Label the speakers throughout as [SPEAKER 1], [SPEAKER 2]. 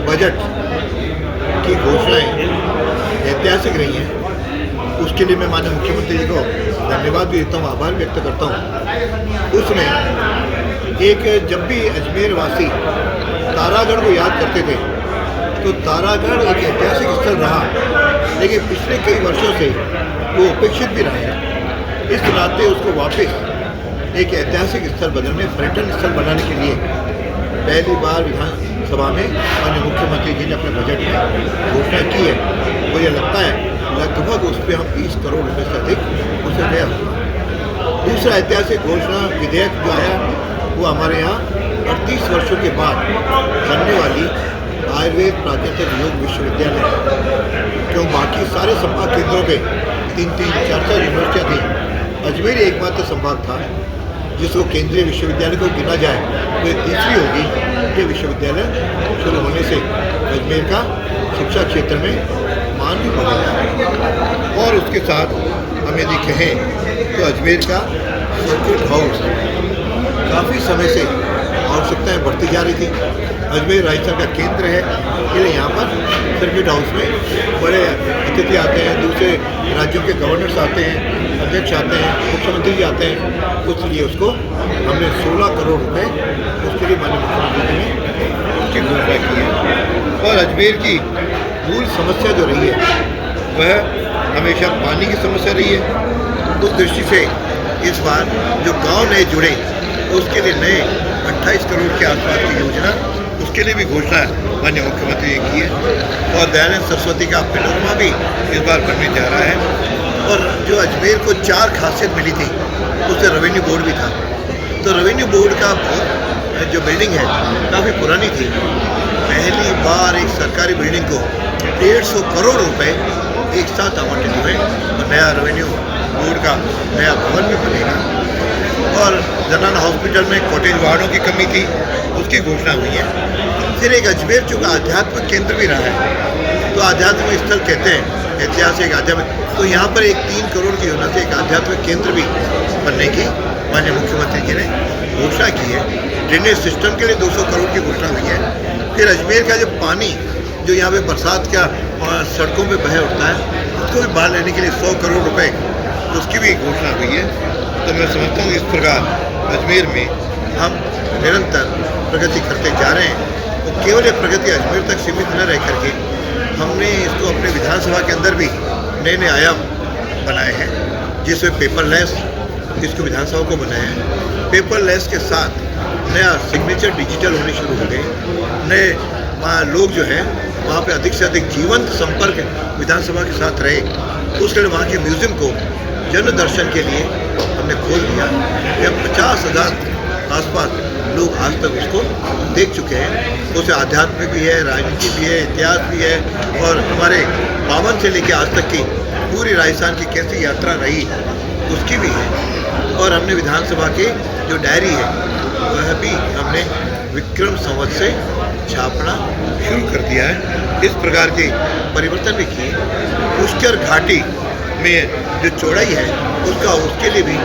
[SPEAKER 1] Budget की घोषणाएं ऐतिहासिक रही हैं, उसके लिए मैं माननीय मुख्यमंत्री जी को धन्यवाद भी देता हूँ, आभार व्यक्त करता हूँ। उसमें एक जब भी अजमेर वासी तारागढ़ को याद करते थे तो तारागढ़ एक ऐतिहासिक स्थल रहा, लेकिन पिछले कई वर्षों से वो उपेक्षित भी रहा है। इस नाते उसको वापस एक ऐतिहासिक स्थल बदलने, पर्यटन स्थल बनाने के लिए पहली बार विधानसभा में माननीय मुख्यमंत्री जी ने अपने बजट में घोषणा की है। मुझे लगता है लगभग उस पर हम 20 करोड़ रुपये से अधिक उसे व्यय होगा। दूसरा ऐतिहासिक घोषणा विधेयक जो आया वो हमारे यहाँ 38 वर्षों के बाद बनने वाली आयुर्वेद प्राकृतिक योग विश्वविद्यालय है। क्यों बाकी सारे संभाग केंद्रों पे 3-3, 4-4 यूनिवर्सिटियाँ थी, अजमेर एकमात्र संभाग था जिसको केंद्रीय विश्वविद्यालय को गिना जाए तो ये तीसरी होगी कि विश्वविद्यालय शुरू होने से अजमेर का शिक्षा क्षेत्र में मान भी बढ़ेगा। और उसके साथ हम यदि कहें तो अजमेर का सर्किट हाउस काफ़ी समय से आवश्यकताएं बढ़ती जा रही थी। अजमेर राजस्थान का केंद्र है, इसलिए यहाँ पर सर्किट हाउस में बड़े अतिथि आते हैं, दूसरे राज्यों के गवर्नर्स आते हैं, अध्यक्ष आते हैं, मुख्यमंत्री जी आते हैं। इसलिए उसको हमने 16 करोड़ रुपए उसके लिए माननीय मुख्यमंत्री जी ने उसकी घोषणा की है। और अजमेर की मूल समस्या जो रही है वह हमेशा पानी की समस्या रही है। उस दृष्टि से इस बार जो गांव नए जुड़े उसके लिए नए 28 करोड़ के आसपास की योजना, उसके लिए भी घोषणा माननीय मुख्यमंत्री ने की है। और दयानंद सरस्वती का पेनोरमा भी इस बार बनने जा रहा है। और जो अजमेर को 4 खासियत मिली थी उससे रेवेन्यू बोर्ड भी था। तो रेवेन्यू बोर्ड का जो बिल्डिंग है काफ़ी पुरानी थी। पहली बार एक सरकारी बिल्डिंग को 150 करोड़ रुपए एक साथ आवंटित हुए और नया रेवेन्यू बोर्ड का नया भवन भी बनेगा। और जनाना हॉस्पिटल में कॉटेज वार्डों की कमी थी, उसकी घोषणा हुई है। फिर एक अजमेर चूँकि आध्यात्मिक केंद्र भी रहा है, तो आध्यात्मिक स्थल कहते हैं ऐतिहासिक आध्यात्मिक, तो यहाँ पर एक 3 करोड़ की योजना से एक आध्यात्मिक केंद्र भी बनने की माननीय मुख्यमंत्री जी ने घोषणा की है। ड्रेनेज सिस्टम के लिए 200 करोड़ की घोषणा हुई है। फिर अजमेर का जो पानी जो यहाँ पे बरसात का सड़कों पे बह उठता है, उसको भी बाहर लेने के लिए 100 करोड़ रुपए उसकी भी घोषणा हुई है। तो मैं समझता हूँ इस प्रकार अजमेर में हम निरंतर प्रगति करते जा रहे हैं। तो केवल ये प्रगति अजमेर तक सीमित न रह करके हमने इसको अपने विधानसभा के अंदर भी नए नए आयाम बनाए हैं, जिसमें पेपरलेस इसको विधानसभा को बनाया है। पेपरलेस के साथ नया सिग्नेचर डिजिटल होने शुरू हो गए। नए लोग जो हैं वहाँ पे अधिक से अधिक जीवंत संपर्क विधानसभा के साथ रहे। उसके लिए वहाँ के म्यूज़ियम को जन दर्शन के लिए हमने खोल दिया। यह 50,000 आसपास लोग आज तक उसको देख चुके हैं। उसे आध्यात्मिक भी है, राजनीति भी है, इतिहास भी है, और हमारे 52 से लेकर आज तक की पूरी राजस्थान की कैसी यात्रा रही उसकी भी है। और हमने विधानसभा की जो डायरी है वह भी हमने विक्रम संवत से छापना शुरू कर दिया है। इस प्रकार के परिवर्तन भी किए। पुष्कर घाटी में जो चौड़ाई है उसके लिए भी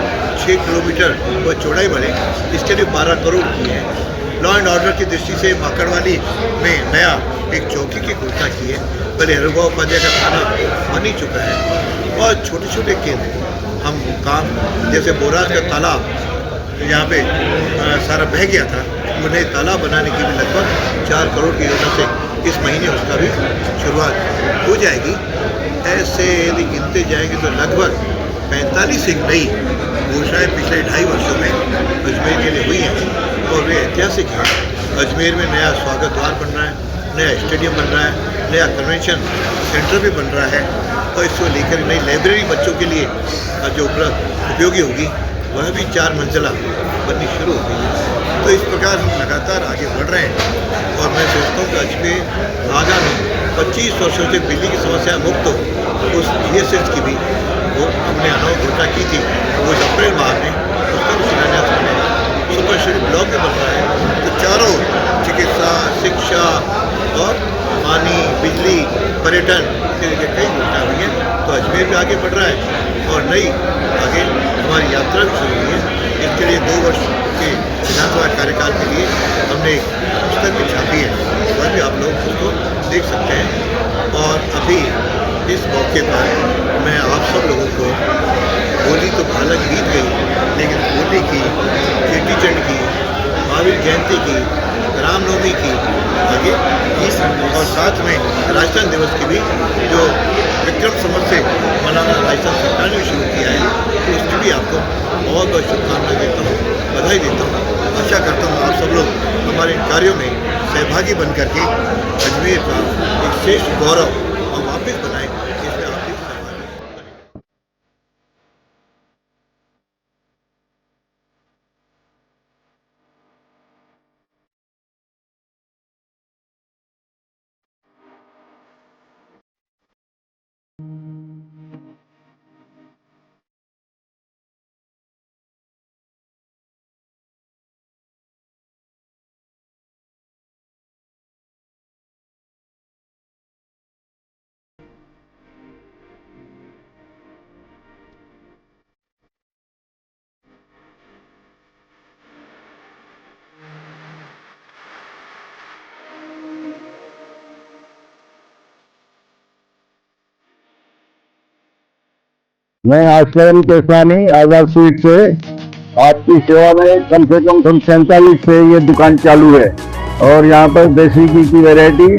[SPEAKER 1] 6 किलोमीटर वह चौड़ाई बढ़े, इसके लिए 12 करोड़ की है। लॉ एंड ऑर्डर की दृष्टि से माकड़वाली में नया एक चौकी की घोषणा की है। पहले हरुभा उपाध्याय का थाना बन ही चुका है। और छोटे छोटे केंद्र हम काम, जैसे बोराज का तालाब यहाँ पे सारा बह गया था, उन्हें तालाब बनाने की भी लगभग 4 करोड़ की योजना से इस महीने उसका भी शुरुआत हो जाएगी। ऐसे यदि गिनते जाएंगे तो लगभग 45 एक नई घोषणाएँ पिछले 2.5 वर्षों में अजमेर के लिए हुई हैं और वे ऐतिहासिक हैं। अजमेर में नया स्वागत द्वार बन रहा है, नया स्टेडियम बन रहा है, नया कन्वेंशन सेंटर भी बन रहा है, और इसको लेकर नई लाइब्रेरी बच्चों के लिए जो उपयोगी होगी वह भी 4 मंजिला बननी शुरू हो गई है। तो इस प्रकार हम लगातार आगे बढ़ रहे हैं और मैं सोचता हूँ कि अजमेर आगामी 25 वर्षों से बिजली की समस्या मुक्त हो। उस GSS की भी वो हमने घोषणा की थी, वो इस अप्रैल माह में उसका भी शिलान्यास बनेगा। सुपर शरीफ ब्लॉक में बन रहा है, तो चारों चिकित्सा, शिक्षा और पानी, बिजली, पर्यटन के कई घोषणा हुई है। तो अजमेर भी आगे बढ़ रहा है और नई आगे हमारी यात्रा भी शुरू हुई है। इसके लिए 2 वर्ष के विधानसभा कार्यकाल के लिए हमने पुस्तक भी छापी है, वह भी आप लोग उसको आगे और साथ में राजस्थान दिवस की भी जो विक्रम संवत से मनाना राजस्थान सरकार ने शुरू किया है, तो उसकी भी आपको बहुत बहुत शुभकामनाएं देता हूँ, बधाई देता हूँ। आशा करता हूँ आप सब लोग हमारे इन कार्यों में सहभागी बन करके अजमेर का एक श्रेष्ठ गौरव और वापस बनाएं, इसमें आप भी सहभागी बनें।
[SPEAKER 2] मैं आश्रम केसवानी आजाद स्वीट से आपकी सेवा में कम से कम 47 से ये दुकान चालू है और यहाँ पर देसी घी की वैरायटी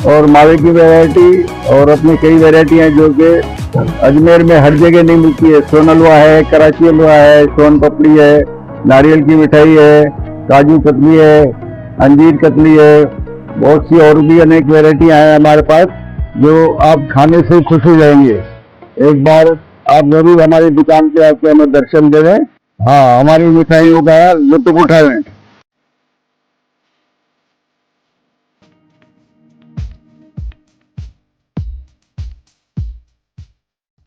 [SPEAKER 2] और मावे की वैरायटी और अपनी कई वैरायटी हैं जो कि अजमेर में हर जगह नहीं मिलती है। सोन हलवा है, कराची हलवा है, सोन पपड़ी है, नारियल की मिठाई है, काजू कतली है, अंजीर कतली है, बहुत सी और भी अनेक वैरायटियाँ हैं हमारे पास जो आप खाने से खुश हो जाएंगे। एक बार आप जरूर हमारी दुकान पे आके हमें दर्शन दे दें। हाँ, हमारी मिठाइयों का लुत्फ उठाएं।